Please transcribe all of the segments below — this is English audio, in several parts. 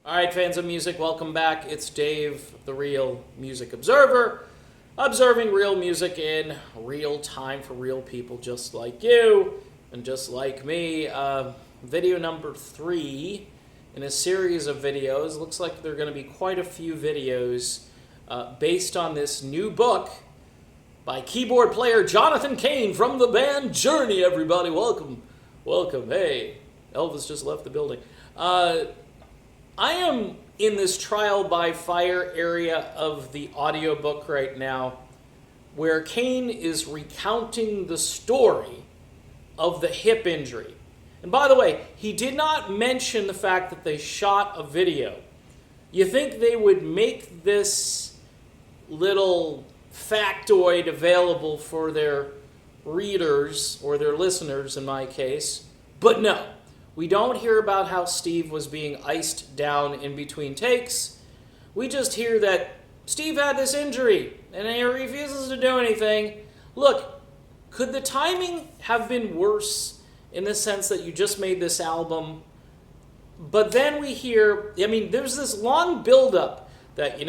All right, fans of music, welcome back. It's Dave, the Real Music Observer, observing real music in real time for real people just like you and just like me. Video number 3 in a series of videos. Looks like there are going to be quite a few videos based on this new book by keyboard player Jonathan Cain from the band Journey, everybody. Welcome. Welcome. Hey, Elvis just left the building. I am in this trial by fire area of the audiobook right now where Cain is recounting the story of the hip injury. And by the way, he did not mention the fact that they shot a video. You think they would make this little factoid available for their readers, or their listeners in my case, but no. We don't hear about how Steve was being iced down in between takes. We just hear that Steve had this injury and he refuses to do anything. Look, could the timing have been worse in the sense that you just made this album? But then we hear, there's this long buildup that,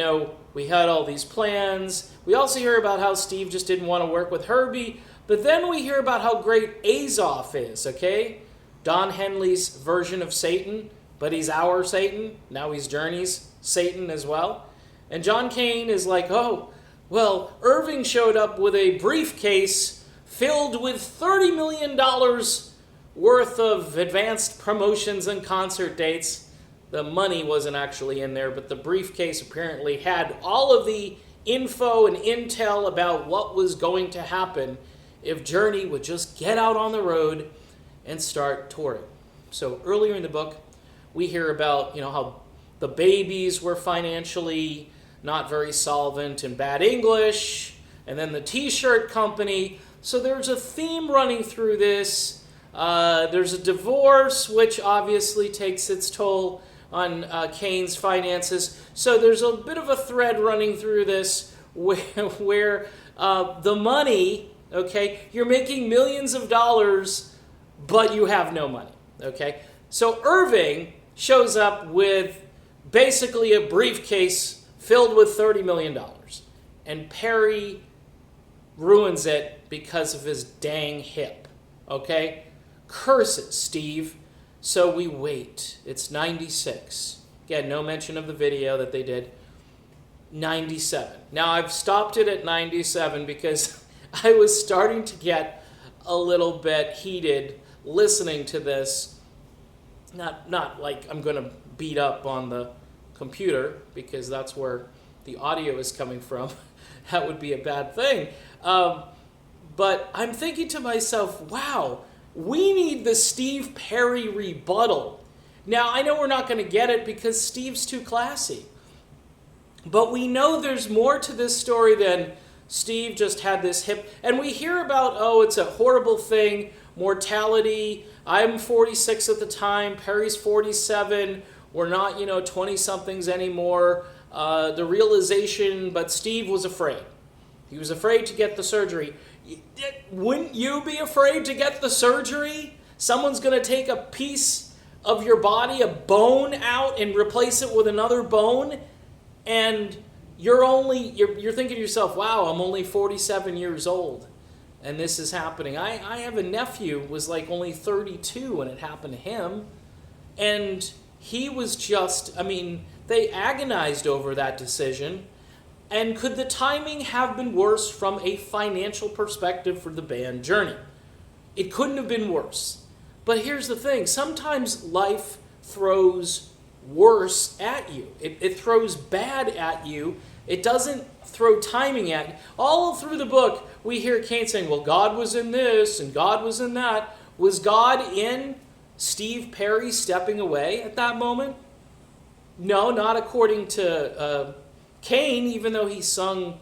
we had all these plans. We also hear about how Steve just didn't want to work with Herbie. But then we hear about how great Azoff is, okay? Don Henley's version of Satan, but he's our Satan. Now he's Journey's Satan as well. And John Cain is like, oh, well, Irving showed up with a briefcase filled with $30 million worth of advanced promotions and concert dates. The money wasn't actually in there, but the briefcase apparently had all of the info and intel about what was going to happen if Journey would just get out on the road and start touring. So earlier in the book, we hear about, how the babies were financially not very solvent and bad English, and then the t-shirt company. So there's a theme running through this. There's a divorce, which obviously takes its toll on Cain's finances. So there's a bit of a thread running through this where the money, okay, you're making millions of dollars, but you have no money, okay? So Irving shows up with basically a briefcase filled with $30 million. And Perry ruins it because of his dang hip, okay? Curse it, Steve. So we wait. It's 96. Again, no mention of the video that they did. 97. Now, I've stopped it at 97 because I was starting to get a little bit heated listening to this. Not like I'm going to beat up on the computer, because that's where the audio is coming from. That would be a bad thing. But I'm thinking to myself, wow, we need the Steve Perry rebuttal. Now, I know we're not going to get it because Steve's too classy. But we know there's more to this story than Steve just had this hip. And we hear about, oh, it's a horrible thing, mortality. I'm 46 at the time. Perry's 47. We're not, 20-somethings anymore. The realization, but Steve was afraid. He was afraid to get the surgery. Wouldn't you be afraid to get the surgery? Someone's going to take a piece of your body, a bone out, and replace it with another bone, and you're thinking to yourself, wow, I'm only 47 years old, and this is happening. I have a nephew who was like only 32 when it happened to him, and he was just, they agonized over that decision. And could the timing have been worse from a financial perspective for the band Journey? It couldn't have been worse. But here's the thing. Sometimes life throws worse at you. It throws bad at you. It doesn't throw timing at you. All through the book, we hear Cain saying, well, God was in this and God was in that. Was God in Steve Perry stepping away at that moment? No, not according to Cain, even though he sung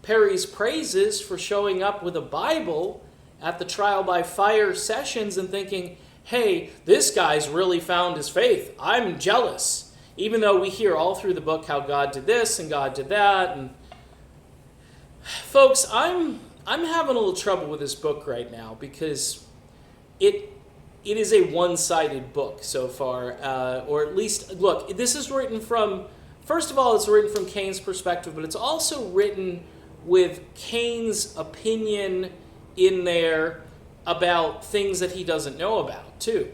Perry's praises for showing up with a Bible at the trial by fire sessions and thinking, hey, this guy's really found his faith. I'm jealous. Even though we hear all through the book how God did this and God did that. And folks, I'm having a little trouble with this book right now because it it is a one-sided book so far, or at least, look, this is written from, first of all, it's written from Kane's perspective, but it's also written with Kane's opinion in there about things that he doesn't know about, too.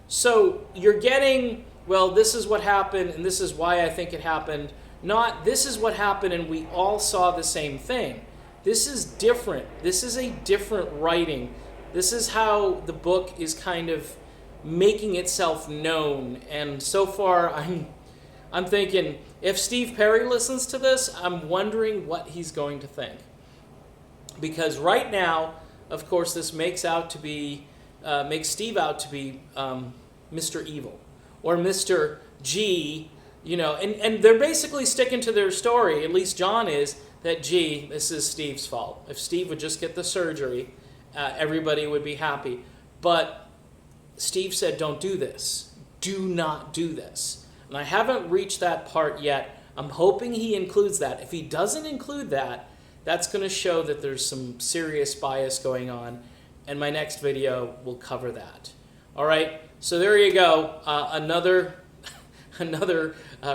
So you're getting, well, this is what happened, and this is why I think it happened, not this is what happened and we all saw the same thing. This is different. This is a different writing. This is how the book is kind of making itself known. And so far, I'm thinking, if Steve Perry listens to this, I'm wondering what he's going to think. Because right now, of course, this makes Steve out to be Mr. Evil or Mr. G, and they're basically sticking to their story, at least John is, that, gee, this is Steve's fault. If Steve would just get the surgery, everybody would be happy. But Steve said, don't do this. Do not do this. And I haven't reached that part yet. I'm hoping he includes that. If he doesn't include that, that's going to show that there's some serious bias going on. And my next video will cover that. All right, so there you go. Another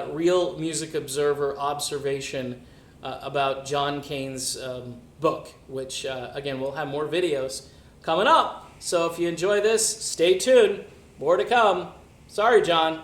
Real Music Observer observation about John Kane's book, which, again, we'll have more videos coming up. So if you enjoy this, stay tuned. More to come. Sorry, John.